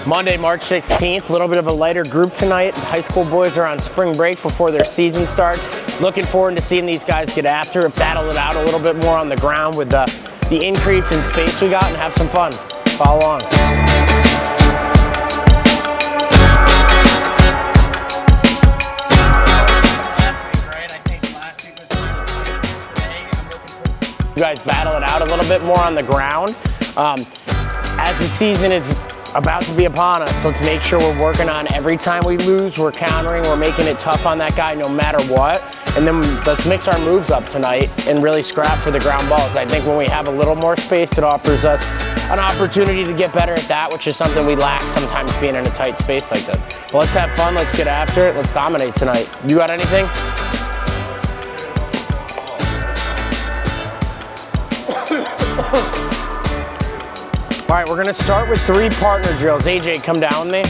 Monday, March 16th, a little bit of a lighter group tonight. High school boys are on spring break before their season starts. Looking forward to seeing these guys get after it, battle it out a little bit more on the ground with the increase in space we got, and have some fun. Follow along. You guys battle it out a little bit more on the ground. As the season is about to be upon us, let's make sure we're working on every time we lose, we're countering, we're making it tough on that guy no matter what. And then let's mix our moves up tonight and really scrap for the ground balls. I think when we have a little more space, it offers us an opportunity to get better at that, which is something we lack sometimes being in a tight space like this. But let's have fun, let's get after it, let's dominate tonight. You got anything? All right, we're gonna start with 3 partner drills. AJ, come down with me.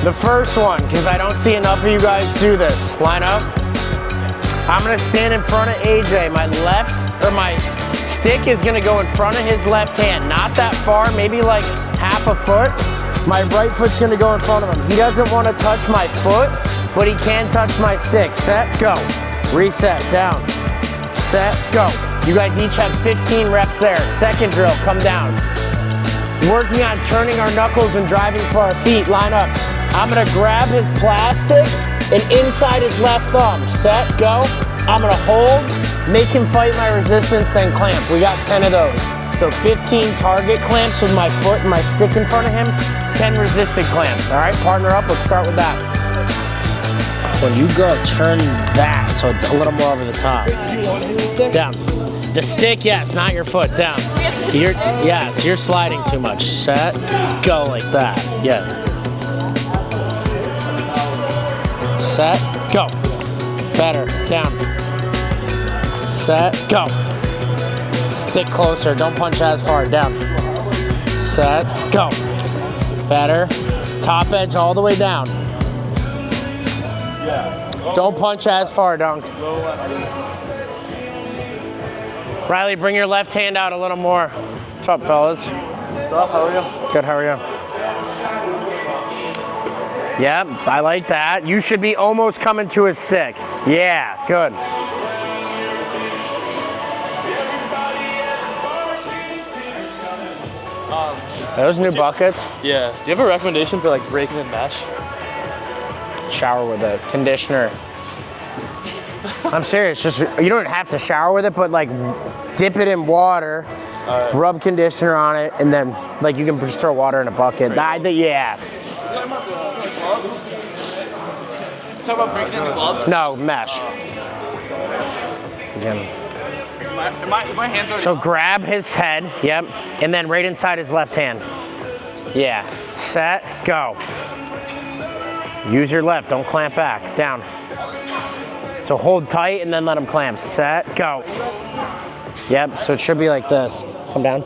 The first one, because I don't see enough of you guys do this. Line up. I'm gonna stand in front of AJ. My stick is gonna go in front of his left hand. Not that far, maybe like half a foot. My right foot's gonna go in front of him. He doesn't wanna touch my foot, but he can touch my stick. Set, go. Reset, down. Set, go. You guys each have 15 reps there. Second drill, come down. Working on turning our knuckles and driving for our feet. Line up. I'm gonna grab his plastic and inside his left thumb. Set, go. I'm gonna hold, make him fight my resistance, then clamp. We got 10 of those. So 15 target clamps with my foot and my stick in front of him, 10 resisted clamps. All right, partner up, let's start with that. When you go, turn that so it's a little more over the top. Down. The stick, yes, not your foot. Down. You're sliding too much. Set, go like that. Yeah. Set, go. Better. Down. Set, go. Stick closer. Don't punch as far. Down. Set, go. Better. Top edge all the way down. Don't punch as far, Dunk. Riley, bring your left hand out a little more. What's up, fellas? What's up, how are you? Good, how are you? Yep, I like that. You should be almost coming to his stick. Yeah, good. Those new buckets? Yeah. Do you have a recommendation for like breaking in mesh? Shower with a conditioner. I'm serious, just you don't have to shower with it, but like dip it in water, rub conditioner on it, and then like you can just throw water in a bucket. Yeah. Talking about the gloves? Talking about breaking in the gloves? No, mesh. Again. My hands are So grab his head, yep, and then right inside his left hand. Yeah. Set, go. Use your left, don't clamp back. Down. So hold tight and then let him clamp. Set, go. Yep, so it should be like this. Come down.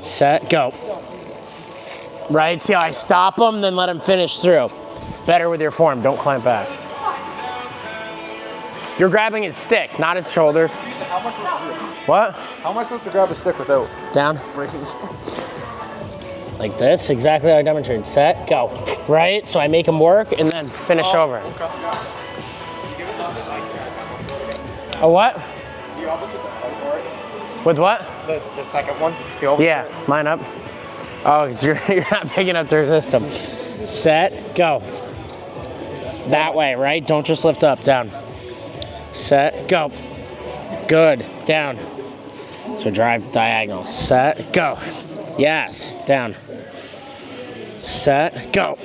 Set, go. Right, see how I stop him, then let him finish through. Better with your form, don't clamp back. You're grabbing his stick, not his shoulders. How am I supposed to do it? What? How am I supposed to grab a stick without Down. breaking the stick? Like this, exactly how I demonstrated. Set, go. Right, so I make him work and then finish over. Okay. A what? You almost with the fight for it? With what? The second one? Yeah, line up. Oh, you're not big enough to resist him. Set, go. That way, right? Don't just lift up, down. Set, go. Good, down. So drive diagonal. Set, go. Yes, down. Set, go.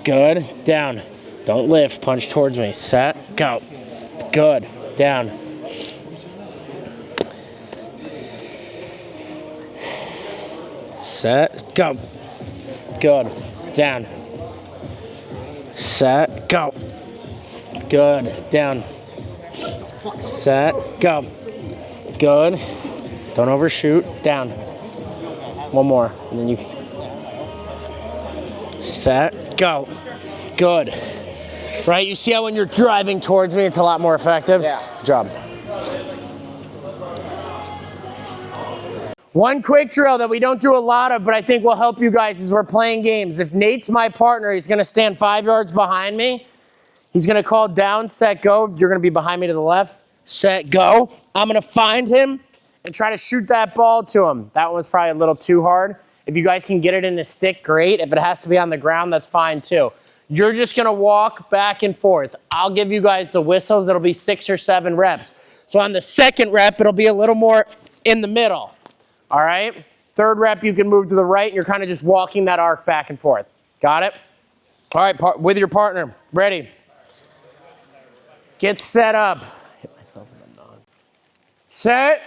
Good, down. Don't lift, punch towards me. Set, go. Good, down. Set, go. Good, down. Set, go. Good, down. Set, go. Good. Don't overshoot, down. One more, and then you. Set, go. Good. Right, you see how when you're driving towards me, it's a lot more effective? Yeah. Good job. One quick drill that we don't do a lot of, but I think will help you guys as we're playing games. If Nate's my partner, he's gonna stand 5 yards behind me. He's gonna call down, set, go. You're gonna be behind me to the left. Set, go. I'm gonna find him and try to shoot that ball to him. That one was probably a little too hard. If you guys can get it in the stick, great. If it has to be on the ground, that's fine too. You're just gonna walk back and forth. I'll give you guys the whistles. It'll be 6 or 7 reps. So on the second rep, it'll be a little more in the middle. All right? Third rep, you can move to the right, and you're kind of just walking that arc back and forth. Got it? All right, with your partner. Ready? Get set up. Hit myself in the nod. Set.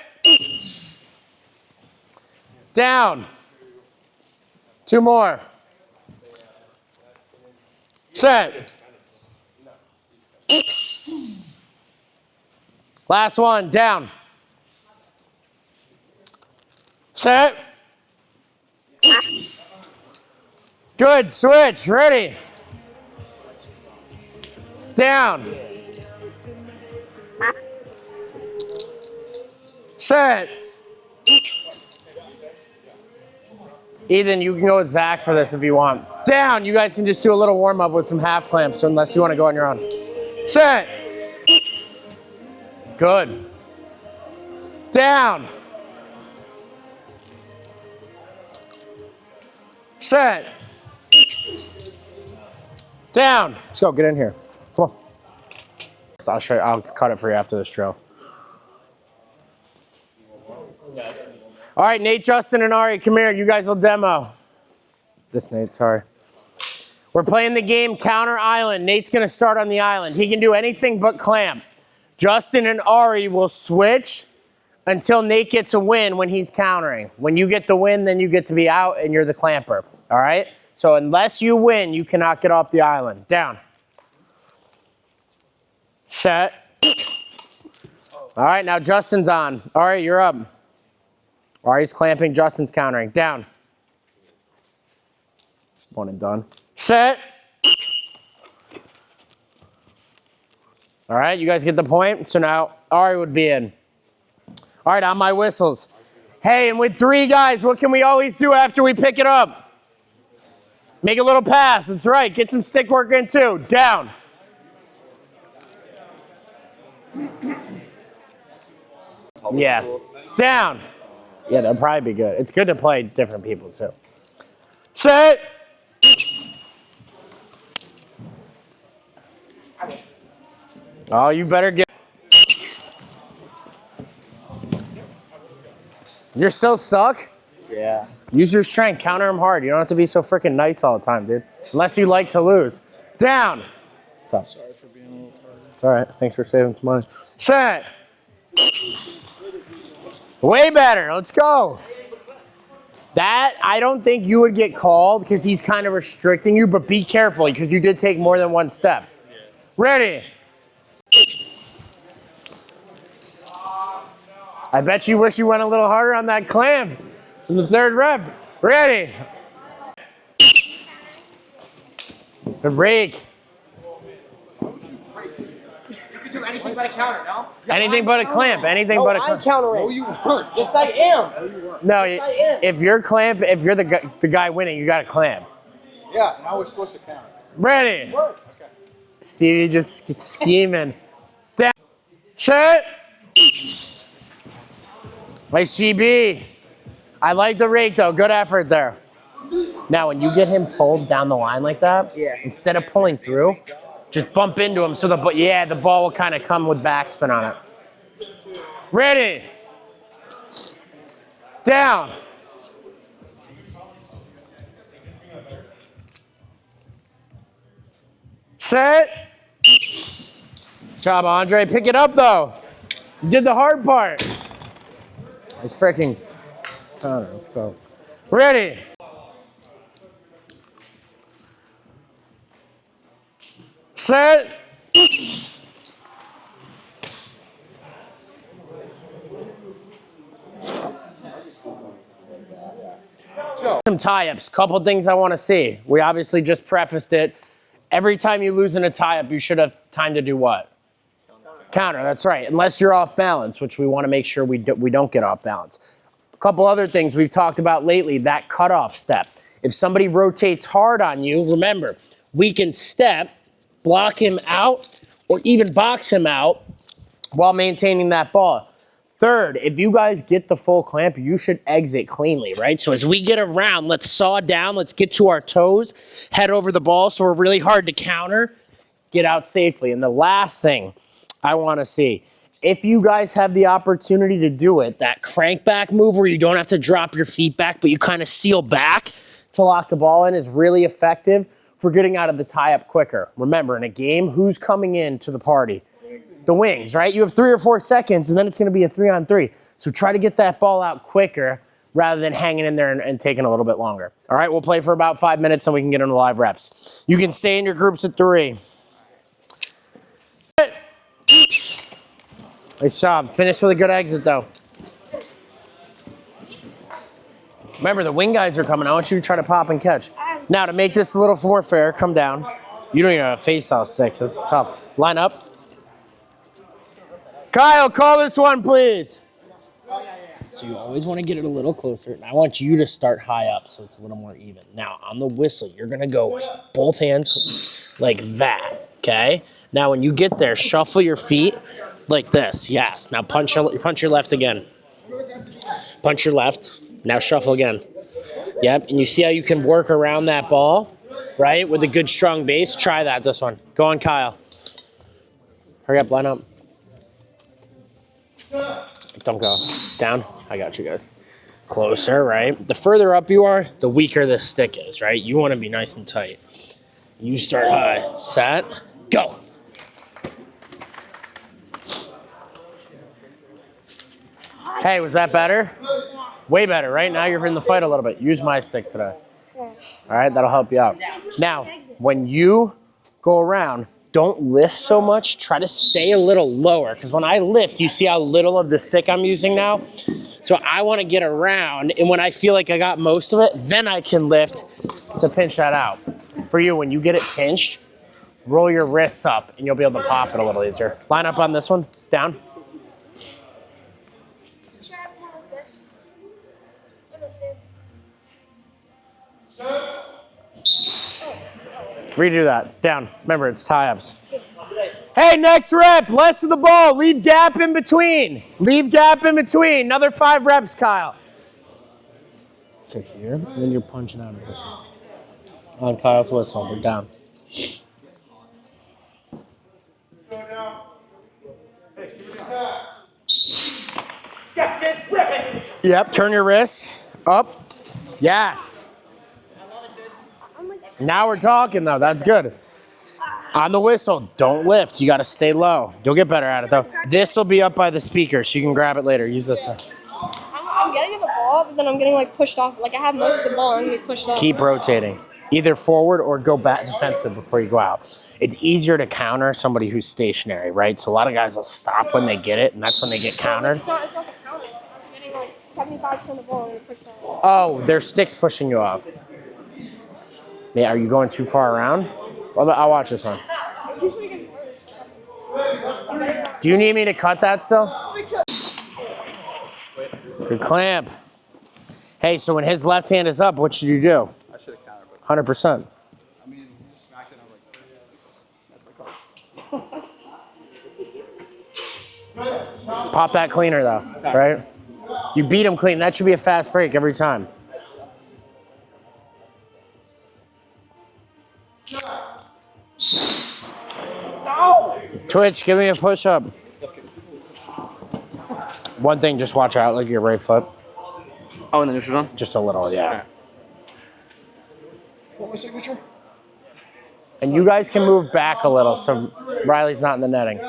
Down. 2 more. Set. Last one, down. Set. Good, switch, ready. Down. Set. Ethan, you can go with Zach for this if you want. Down. You guys can just do a little warm up with some half clamps unless you want to go on your own. Set. Good. Down. Set. Down. Let's go. Get in here. Come on. So I'll show you. I'll cut it for you after this drill. All right, Nate, Justin, and Ari, come here. You guys will demo. This Nate, sorry. We're playing the game Counter Island. Nate's going to start on the island. He can do anything but clamp. Justin and Ari will switch until Nate gets a win when he's countering. When you get the win, then you get to be out and you're the clamper. All right? So unless you win, you cannot get off the island. Down. Set. All right, now Justin's on. All right, you're up. Ari's clamping, Justin's countering. Down. One and done. Set. All right, you guys get the point? So now Ari would be in. All right, on my whistles. Hey, and with 3 guys, what can we always do after we pick it up? Make a little pass. That's right. Get some stick work in too. Down. Yeah. Down. Yeah, that'll probably be good. It's good to play different people too. Set. Oh, you better get. You're still stuck? Yeah. Use your strength. Counter him hard. You don't have to be so freaking nice all the time, dude. Unless you like to lose. Down. Sorry for being a little hard. It's all right. Thanks for saving some money. Set. Way better. Let's go. That, I don't think you would get called because he's kind of restricting you, but be careful because you did take more than 1 step. Ready. I bet you wish you went a little harder on that clamp in the 3rd rep. Ready. Good rake. Do anything but a counter, no? Anything but a clamp. Anything but a clamp. I'm countering. No, you weren't. Yes, I am. No, Yes, I am. if you're clamp, if you're the guy winning, you got to clamp. Yeah, now we're supposed to count. Ready. Works. Stevie just scheming. Down. Set. Nice GB. I like the rake though. Good effort there. Now, when you get him pulled down the line like that, instead of pulling through, just bump into him so the ball will kind of come with backspin on it. Ready. Down. Set. Good job, Andre. Pick it up though. You did the hard part. It's freaking. Let's go. Ready. Set. Some tie-ups. Couple things I want to see. We obviously just prefaced it. Every time you lose in a tie-up, you should have time to do what? Counter. That's right. Unless you're off balance, which we want to make sure we don't get off balance. couple other things we've talked about lately, that cutoff step. If somebody rotates hard on you, remember, we can step, block him out, or even box him out while maintaining that ball. Third, if you guys get the full clamp, you should exit cleanly, right? So as we get around, let's saw down, let's get to our toes, head over the ball so we're really hard to counter, get out safely. And the last thing I want to see, if you guys have the opportunity to do it, that crank back move where you don't have to drop your feet back, but you kind of seal back to lock the ball in is really effective for getting out of the tie-up quicker. Remember, in a game, who's coming in to the party? The wings, right? You have 3 or 4 seconds, and then it's going to be a 3-on-3. So try to get that ball out quicker rather than hanging in there and taking a little bit longer. All right, we'll play for about 5 minutes, then we can get into live reps. You can stay in your groups at 3. Nice job. Finish with a good exit, though. Remember, the wing guys are coming. I want you to try to pop and catch. Now, to make this a little more fair, come down. You don't even have a face-off stick. This is tough. Line up. Kyle, call this one, please. So you always want to get it a little closer. And I want you to start high up so it's a little more even. Now, on the whistle, you're going to go both hands like that, okay? Now, when you get there, shuffle your feet like this. Yes. Now, punch your left again. Punch your left. Now, shuffle again. Yep. And you see how you can work around that ball, right, with a good, strong base? Try that, this one. Go on, Kyle. Hurry up, line up. Don't go. Down. I got you guys. Closer, right? The further up you are, the weaker this stick is, right? You want to be nice and tight. You start high. Set. Go. Hey, was that better? Way better, right? Now you're in the fight a little bit. Use my stick today. All right, that'll help you out. Now, when you go around, don't lift so much. Try to stay a little lower, because when I lift, you see how little of the stick I'm using now? So I want to get around, and when I feel like I got most of it, then I can lift to pinch that out. For you, when you get it pinched, roll your wrists up, and you'll be able to pop it a little easier. Line up on this one. Down. Redo that. Down. Remember, it's tie-ups. Hey, next rep. Less of the ball. Leave gap in between. Leave gap in between. Another 5 reps, Kyle. So here, and then you're punching out of this. On Kyle's whistle. We're down. Just rip it. Yep. Turn your wrists up. Yes. Now we're talking, though. That's good. On the whistle, don't lift. You got to stay low. You'll get better at it, though. This will be up by the speaker, so you can grab it later. Use this. I'm getting the ball, but then I'm getting like pushed off. Like I have most of the ball, and I'm getting pushed off. Keep rotating. Either forward or go back defensive before you go out. It's easier to counter somebody who's stationary, right? So a lot of guys will stop when they get it, and that's when they get countered. It's not the counter. I'm getting like 75% of the ball and getting pushed off. Oh, there's sticks pushing you off. Yeah, are you going too far around? I'll watch this one. It's usually getting worse. Do you need me to cut that still? Good clamp. Hey, so when his left hand is up, what should you do? I should have countered, but 100%. I mean, you just smacked it, I was like, Pop that cleaner, though, right? You beat him clean. That should be a fast break every time. Twitch, give me a push-up. One thing, just watch out, like your right foot. oh, and the neutral zone? Just a little, yeah. What was signature? And you guys can move back a little so Riley's not in the netting.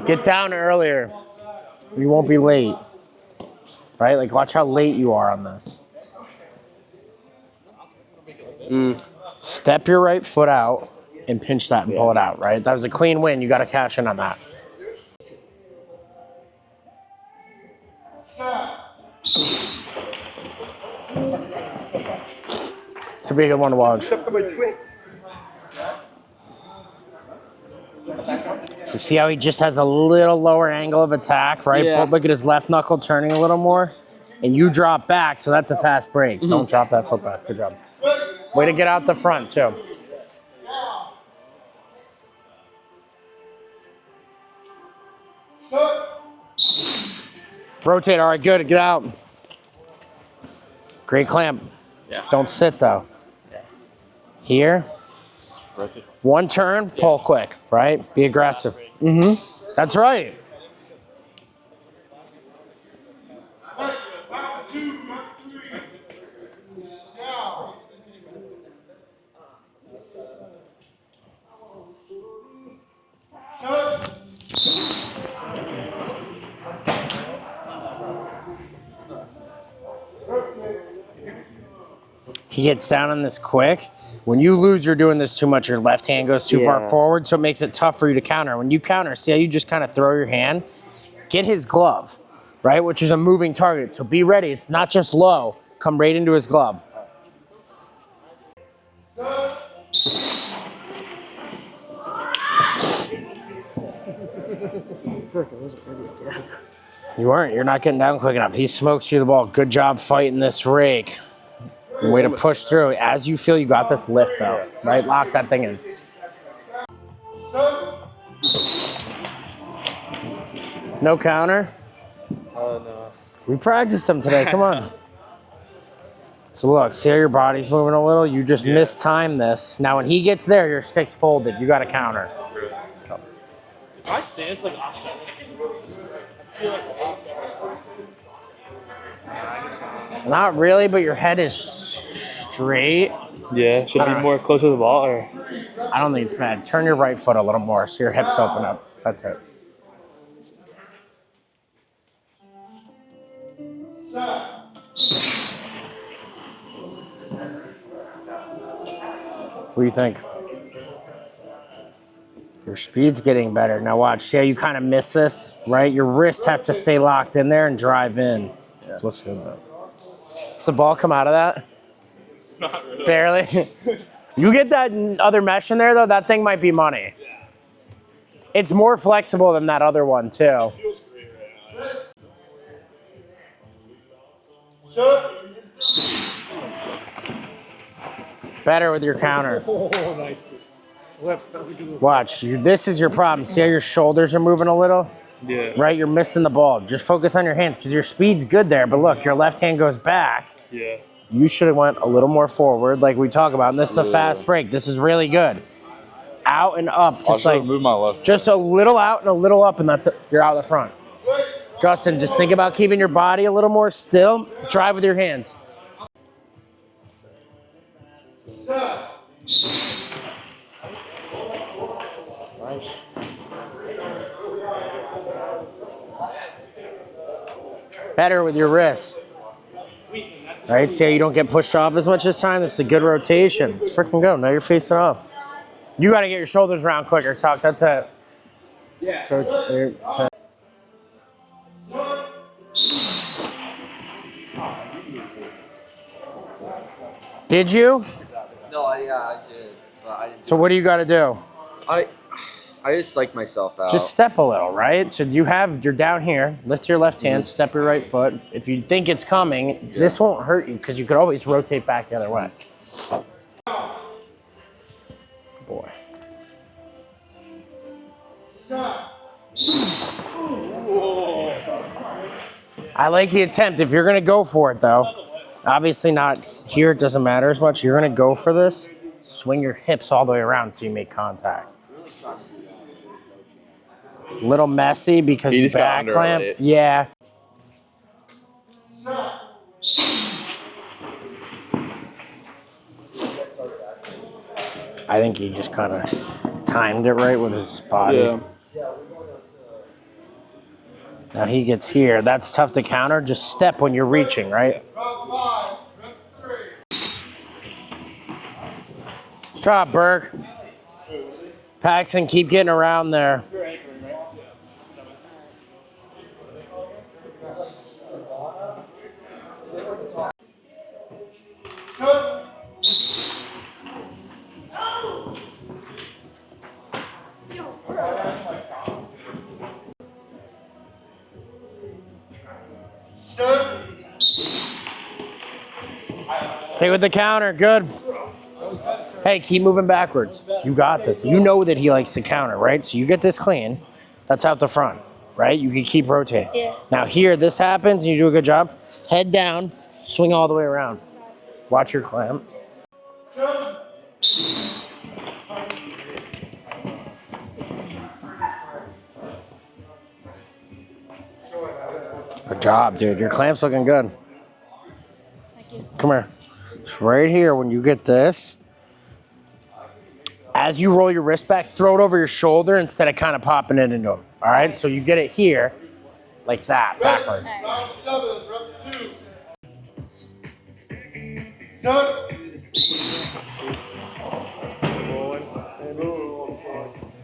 Get down earlier. You won't be late. Right? Like, watch how late you are on this. Step your right foot out and pinch that and pull it out, right? That was a clean win. You got to cash in on that. It's a big one to watch. So see how he just has a little lower angle of attack, right? Yeah. But look at his left knuckle turning a little more. And you drop back, so that's a fast break. Don't drop that foot back. Good job. Way to get out the front, too. Rotate, all right, good. Get out. Great clamp. Yeah. Don't sit, though. Here. Rotate. One turn, pull quick, right? Be aggressive. That's right. He gets down on this quick. When you lose, you're doing this too much. Your left hand goes too far forward, so it makes it tough for you to counter. When you counter, see how you just kind of throw your hand? Get his glove, right? Which is a moving target. So be ready. It's not just low. Come right into his glove. You weren't. You're not getting down quick enough. He smokes you the ball. Good job fighting this rake. Way to push through. As you feel you got this, lift though, right? Lock that thing in. No counter? No. We practiced them today, come on. So look, see how your body's moving a little? You just mistimed this. Now when he gets there, your stick's folded. You got to counter. Is my stance like offset? I feel like offset. Not really, but your head is straight. Yeah, should be more close to the ball, or? I don't think it's bad. Turn your right foot a little more so your hips open up. That's it. What do you think? Your speed's getting better. Now watch, see how you kind of miss this, right? Your wrist has to stay locked in there and drive in. Yeah. Looks good though. Does the ball come out of that? Not really. Barely. You get that other mesh in there though, that thing might be money. Yeah. It's more flexible than that other one too. It feels great right now. Better with your counter. Oh, nice. Flip. Watch, this is your problem. See how your shoulders are moving a little? Yeah. Right, you're missing the ball. Just focus on your hands because your speed's good there. But look, your left hand goes back. Yeah. You should have went a little more forward like we talk about. And this is a fast break. This is really good. Out and up. Just like move my left. just a little out and a little up, and that's it. You're out the front. Justin, just think about keeping your body a little more still. Drive with your hands. Nice. Better with your wrists. Right, see how you don't get pushed off as much this time? This is a good rotation. Let's freaking go. Now you're facing up. You got to get your shoulders around quicker, Tuck. That's it. Yeah. Did you? No, I did. But I didn't. So what do you got to do? I just psyched myself out. Just step a little, right? So you're down here. Lift your left hand, step your right foot. If you think it's coming, this won't hurt you because you could always rotate back the other way. Boy. I like the attempt. If you're going to go for it, though, obviously not here. It doesn't matter as much. You're going to go for this. Swing your hips all the way around so you make contact. Little messy because you back clamp. Yeah. I think he just kind of timed it right with his body. Yeah. Now he gets here. That's tough to counter. Just step when you're reaching, right? Stop, Burke. Paxton, keep getting around there. Stay with the counter, good. Hey, keep moving backwards. You got this. You know that he likes to counter, right? So you get this clean. That's out the front, right? You can keep rotating. Yeah. Now here, this happens and you do a good job. Head down, swing all the way around. Watch your clamp. Good job, dude. Your clamp's looking good. Thank you. Come here. It's right here when you get this. As you roll your wrist back, throw it over your shoulder instead of kind of popping it into him. All right? So you get it here, like that, backwards. Round 7, rep 2. Set.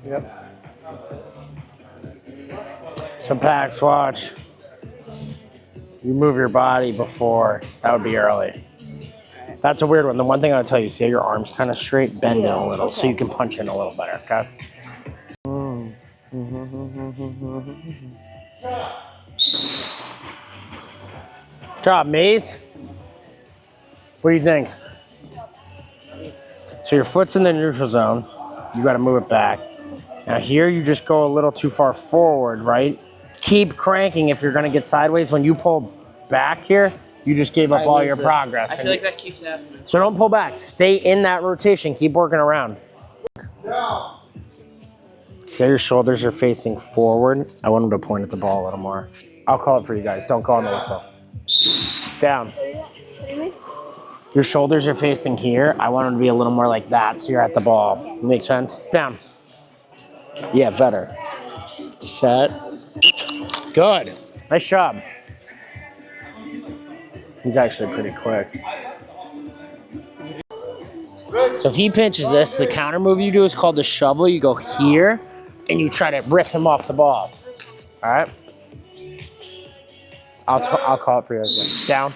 Yep. So Pax, watch. You move your body before, that would be early. That's a weird one. The one thing I'll tell you, see how your arm's kind of straight, bend it a little so you can punch in a little better, okay? Good job, Maze. What do you think? So your foot's in the neutral zone. You got to move it back. Now here you just go a little too far forward, right? Keep cranking if you're going to get sideways. When you pull back here, you just gave up all your progress. I feel like that keeps happening. So don't pull back. Stay in that rotation. Keep working around. See how your shoulders are facing forward? I want him to point at the ball a little more. I'll call it for you guys. Don't call on the whistle. Down. Your shoulders are facing here. I want them to be a little more like that, so you're at the ball. Make sense? Down. Yeah, better. Set. Good. Nice job. He's actually pretty quick. So if he pinches this, the counter move you do is called the shovel. You go here, and you try to rip him off the ball. All right? I'll call it for you. Down.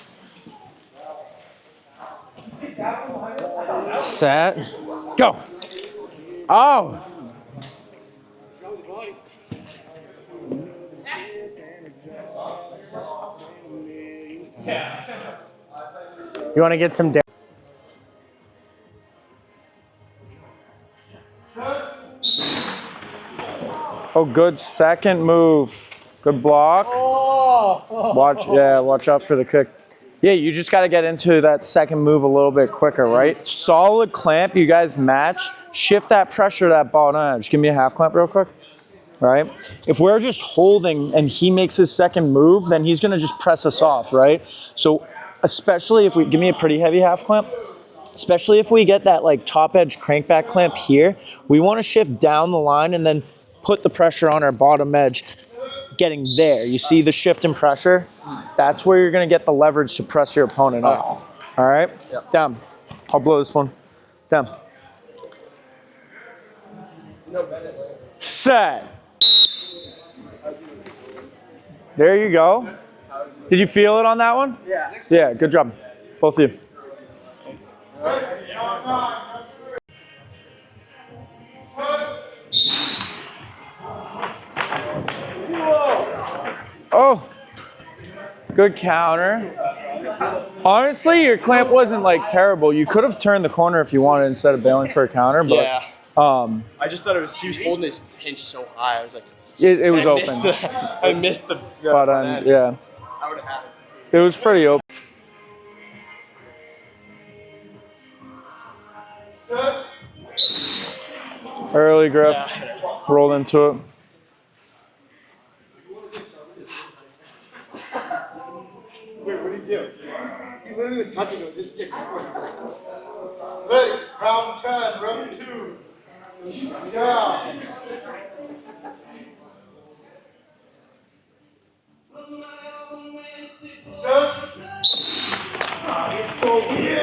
Set. Go. Oh. You want to get some down? Oh, good second move. Good block. Watch out for the kick. Yeah, you just got to get into that second move a little bit quicker, right? Solid clamp, you guys match. Shift that pressure to that bottom edge. Give me a half clamp real quick. Right? If we're just holding and he makes his second move, then he's going to just press us off, right? So especially if we, give me a pretty heavy half clamp, especially if we get that like top edge crankback clamp here, we want to shift down the line and then put the pressure on our bottom edge getting there. You see the shift in pressure? That's where you're going to get the leverage to press your opponent off. All right? Yep. Down. I'll blow this one. Down. Set. There you go. Did you feel it on that one? Yeah. Yeah, good job. Both of you. Oh, good counter. Honestly, your clamp wasn't like terrible. You could have turned the corner if you wanted instead of bailing for a counter, but Yeah. I just thought it was, he was holding his pinch so high. I was like, it was open. I missed the. But yeah, I would have had it it. was pretty open. Early Griff, rolled into it. Wait, what did he do? He literally was touching it with this stick. Ready, round 10, rep 2. Yeah.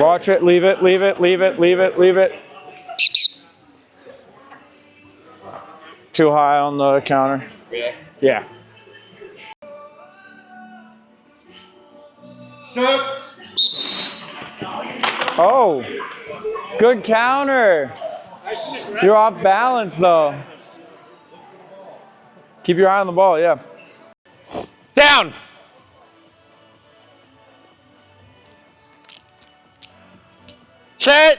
Watch it, leave it, leave it, leave it, leave it, leave it. Too high on the counter. Yeah. Yeah. Set. Oh, good counter. You're off balance though. Keep your eye on the ball, yeah. Down. Sit.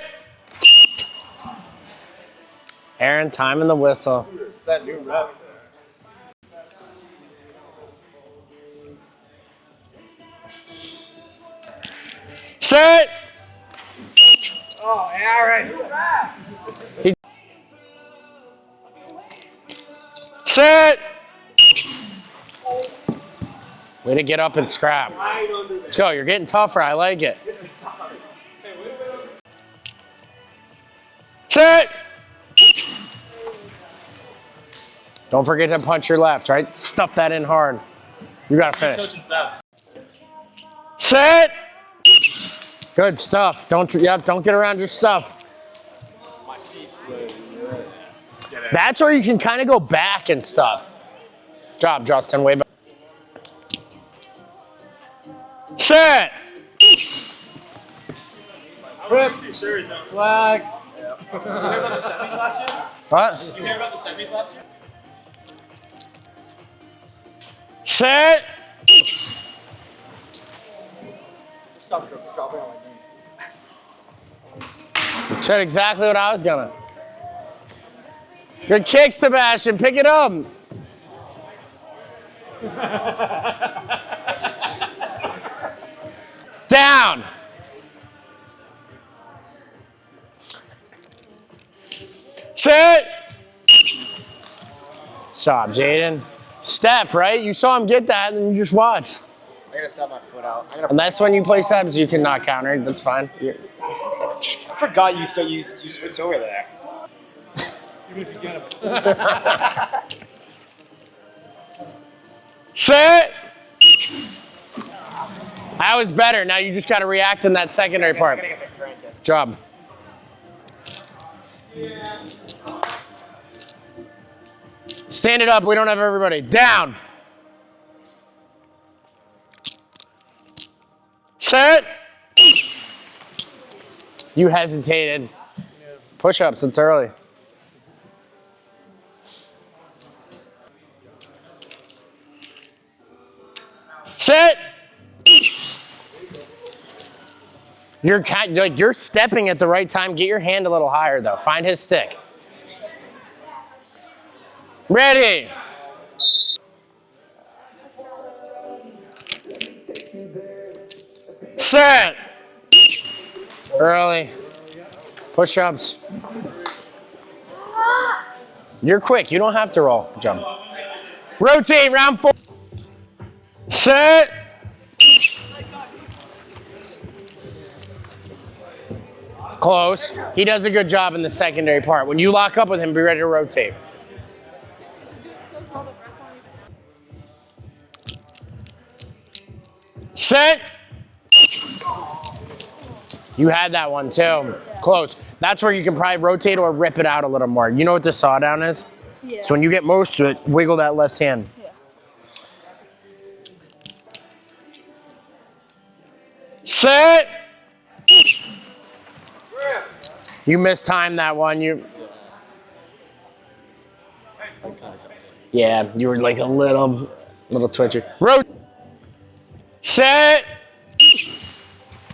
Aaron, timing the whistle. It's that new rep. Sit. Oh, Aaron. Sit. Way to get up and scrap. Let's go. You're getting tougher. I like it. Sit. Don't forget to punch your left, right? Stuff that in hard. You gotta finish. Sit. Good stuff. Don't get around your stuff. My feet slid. That's where you can kind of go back and stuff. Good job, Justin. Way back. Sit. Trip. Flag. Did you hear about the semis last year? What? Did you hear about the semis last year? Sit. Stop dropping on my knee. Said exactly what I was gonna. Good kick, Sebastian. Pick it up. Down. Sit. Job, Jaden. Step, right? You saw him get that, and then you just watch. I gotta step my foot out. Unless when you play subs, you cannot counter. That's fine. I forgot you switched over there. Sit. That was better. Now you just got to react in that secondary part. Job. Stand it up. We don't have everybody. Down. Sit. You hesitated. Push-ups. It's early. Sit. You're stepping at the right time. Get your hand a little higher though. Find his stick. Ready. Set. Early. Push-ups. You're quick. You don't have to roll. Jump. Rotate. Round 4. Set. Close. He does a good job in the secondary part. When you lock up with him, be ready to rotate. Set. You had that one too. Close. That's where you can probably rotate or rip it out a little more. You know what the sawdown is? Yeah. So when you get most of it, wiggle that left hand. Yeah. Set. You mistimed that one. Yeah, you were like a little twitchy. Rotate. Set.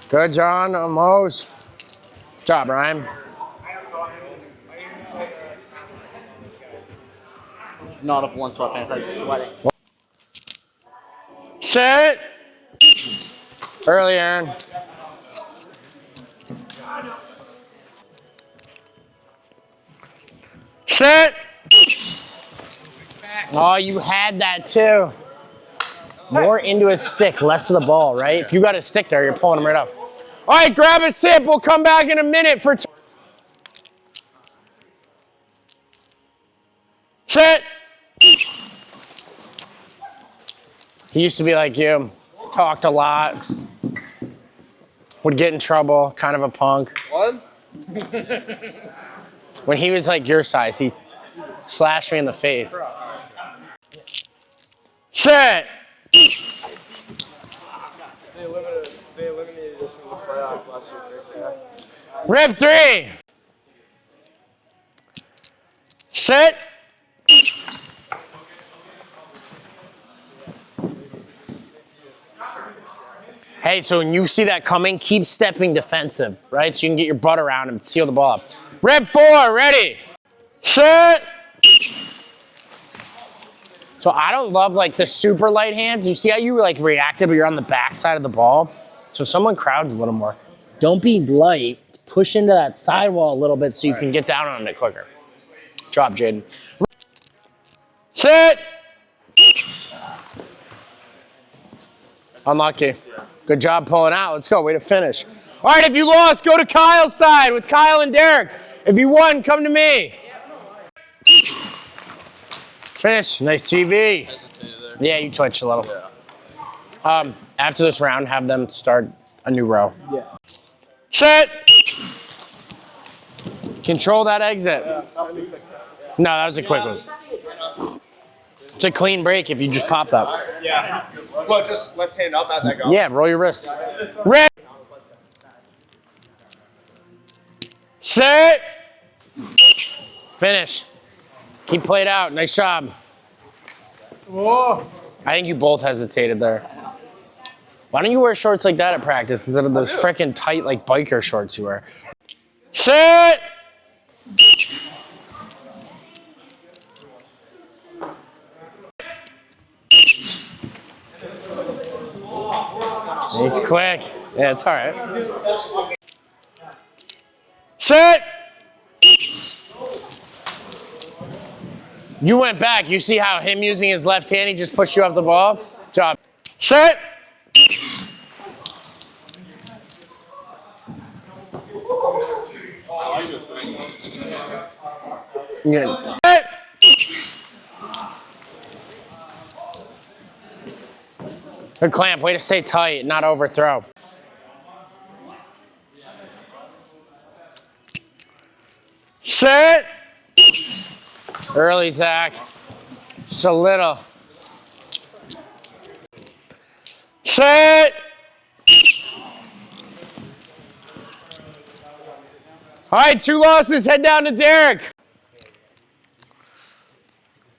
Good, John. Almost. Good job, Ryan. Not up one sweatpants. I'm sweating. Set. Early, Aaron. Set. Oh, you had that too. More into a stick, less of the ball, right? If you got a stick there, you're pulling him right off. All right, grab a sip. We'll come back in a minute for Set. He used to be like you. Talked a lot. Would get in trouble, kind of a punk. What? When he was like your size, he slashed me in the face. Set. They eliminated us from the playoffs last year. Rip 3. Set. Hey, so when you see that coming, keep stepping defensive, right? So you can get your butt around and seal the ball up. Rep 4, ready, set. So I don't love like the super light hands. You see how you like reacted, but you're on the back side of the ball? So if someone crowds a little more, don't be light. Push into that sidewall a little bit so you can get down on it quicker. Drop, Jaden. Sit. Unlucky. Good job pulling out. Let's go. Way to finish. All right, if you lost, go to Kyle's side with Kyle and Derek. If you won, come to me. Finish. Nice TV. Yeah, you twitched a little. After this round, have them start a new row. Yeah. Sit. Control that exit. No, that was a quick one. It's a clean break if you just pop that. Yeah. Well, just left hand up as I go. Yeah, roll your wrist. Ready. Set. Finish. Keep played out. Nice job. Whoa. I think you both hesitated there. Why don't you wear shorts like that at practice instead of those freaking tight like biker shorts you wear? Set. He's quick. Yeah, it's all right. Set. You went back. You see how him using his left hand, he just pushed you off the ball? Job. Set. Good. Set. Good clamp. Way to stay tight, not overthrow. Set. Early, Zach. Just a little. Set. All right, 2 losses. Head down to Derek.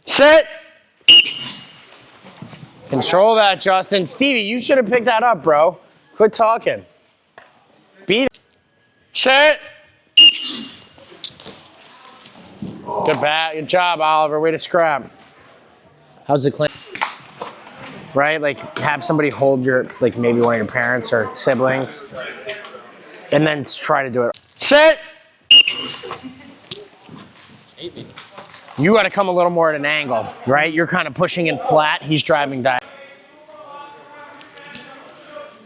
Set. Control that, Justin. Stevie, you should have picked that up, bro. Quit talking. Beat it. Set. Good bat. Good job, Oliver. Way to scrap. How's the clean? Right? Like, have somebody hold your, like, maybe one of your parents or siblings. And then try to do it. Set. You got to come a little more at an angle, right? You're kind of pushing in flat. He's driving down.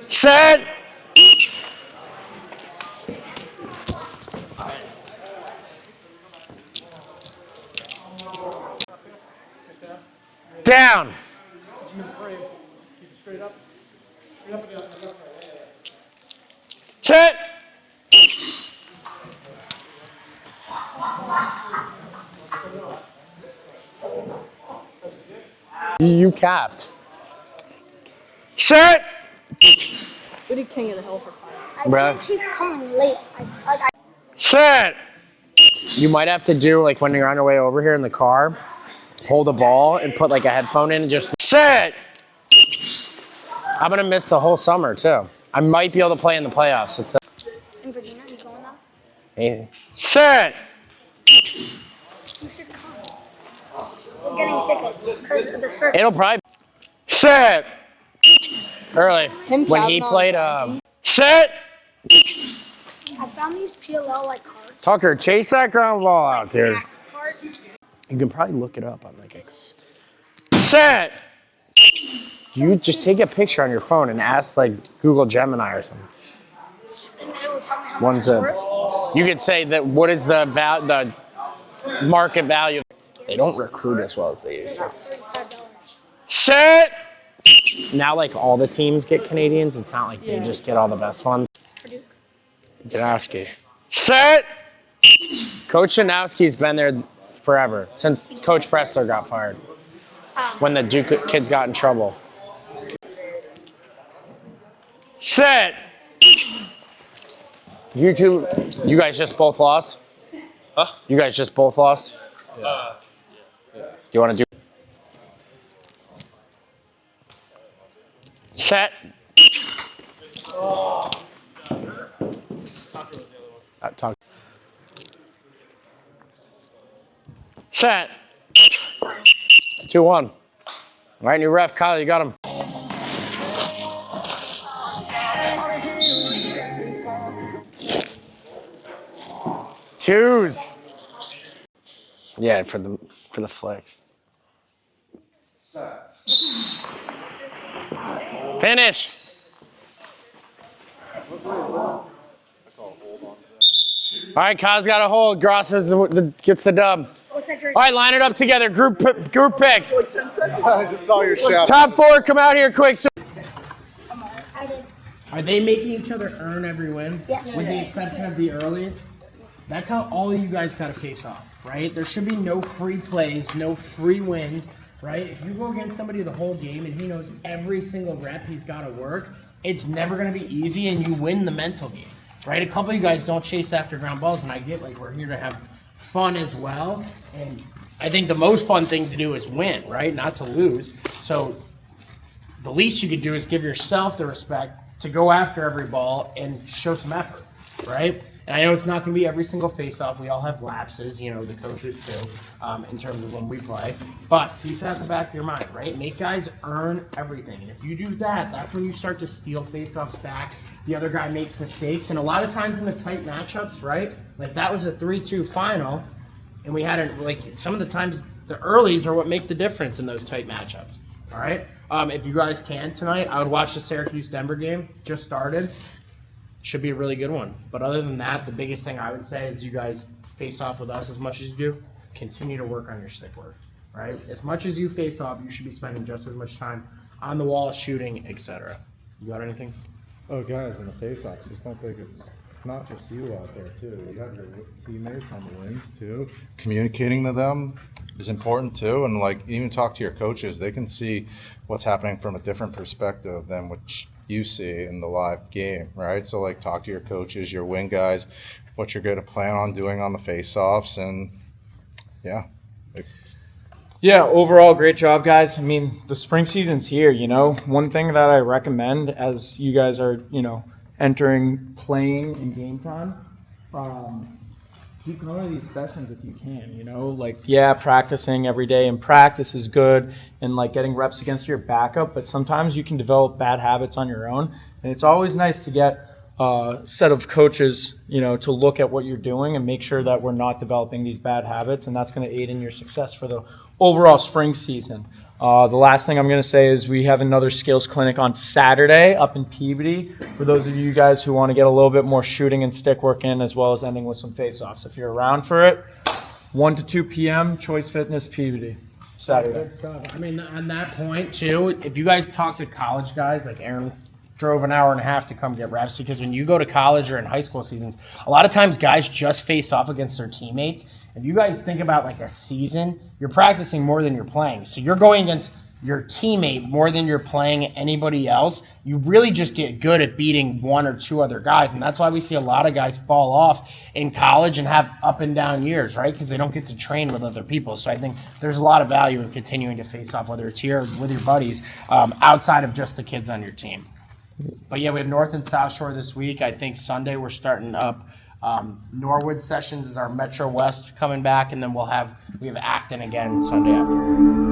Set. Down. Set. You capped. Set. We did King of the Hill for 5. Bruh. Keep coming late. Set. You might have to do, like, when you're on your way over here in the car, hold a ball and put, like, a headphone in and just set. I'm going to miss the whole summer, too. I might be able to play in the playoffs. It's In Virginia, you going now? Hey. Set. You should come. We're getting tickets because of the circuit. It'll probably set. Early. Him When he counting on played Rising. set. I found these PLL like cards. Tucker, chase that ground ball out there. Black cards. You can probably look it up on like set. You just take a picture on your phone and ask like Google Gemini or something. And it will tell me how much One's it's a. worth. You could say that what is the market value? They don't recruit as well as they used It's to. like $35. Set. Now like all the teams get Canadians. It's not like they just get all the best ones. For Duke. Janowski. Set. Coach Janowski's been there forever, since Coach Pressler got fired. When the Duke kids got in trouble. Set. You two, you guys just both lost? Huh? You guys just both lost? Yeah. You want to do? Set. Talk. Set. 2-1. All right, new ref, Kyle, you got him. Twos. Yeah, for the flex. Finish. All right, Kyle's got a hold. Gross gets the dub. All right, line it up together. Group pick. I just saw your chef. Top 4, come out here quick. So I did. are they making each other earn every win? Yes. With the exception of the earlies? That's how all of you guys got to face off, right? There should be no free plays, no free wins, right? If you go against somebody the whole game and he knows every single rep he's got to work, it's never going to be easy and you win the mental game, right? A couple of you guys don't chase after ground balls, and I get like we're here to have fun as well. And I think the most fun thing to do is win, right? Not to lose. So the least you could do is give yourself the respect to go after every ball and show some effort, right? And I know it's not going to be every single face-off. We all have lapses, you know, the coaches too, in terms of when we play. But keep that in the back of your mind, right? Make guys earn everything. And if you do that, that's when you start to steal face-offs back. The other guy makes mistakes. And a lot of times in the tight matchups, right? Like that was a 3-2 final. And we had some of the times the earlies are what make the difference in those tight matchups. All right? If you guys can tonight, I would watch the Syracuse-Denver game. Just started. Should be a really good one. But other than that, the biggest thing I would say is you guys face off with us as much as you do. Continue to work on your stick work, right? As much as you face off, you should be spending just as much time on the wall, shooting, etc. You got anything? Oh, guys, in the face-offs, just don't think it's not just you out there, too. You have your teammates on the wings, too. Communicating to them is important, too, and, like, even talk to your coaches. They can see what's happening from a different perspective than which you see in the live game, right? So, like, talk to your coaches, your wing guys, what you're going to plan on doing on the face-offs, and, yeah. Yeah, overall, great job, guys. I mean, the spring season's here, you know. One thing that I recommend as you guys are, you know, entering playing and game time, keep going to these sessions if you can, you know. Like, yeah, practicing every day, and practice is good, and, like, getting reps against your backup, but sometimes you can develop bad habits on your own, and it's always nice to get a set of coaches, you know, to look at what you're doing and make sure that we're not developing these bad habits, and that's going to aid in your success for the overall spring season. The last thing I'm going to say is we have another skills clinic on Saturday up in Peabody for those of you guys who want to get a little bit more shooting and stick work in, as well as ending with some face-offs. If you're around for it, 1 to 2 p.m., Choice Fitness, Peabody, Saturday. Good stuff. I mean, on that point, too, if you guys talk to college guys, like Aaron drove an hour and a half to come get reps, because when you go to college or in high school seasons, a lot of times guys just face off against their teammates. If you guys think about like a season, you're practicing more than you're playing. So you're going against your teammate more than you're playing anybody else. You really just get good at beating 1 or 2 other guys. And that's why we see a lot of guys fall off in college and have up and down years, right? Because they don't get to train with other people. So I think there's a lot of value in continuing to face off, whether it's here or with your buddies, outside of just the kids on your team. But yeah, we have North and South Shore this week. I think Sunday we're starting up. Norwood Sessions is our Metro West coming back, and then we have Acton again Sunday afternoon.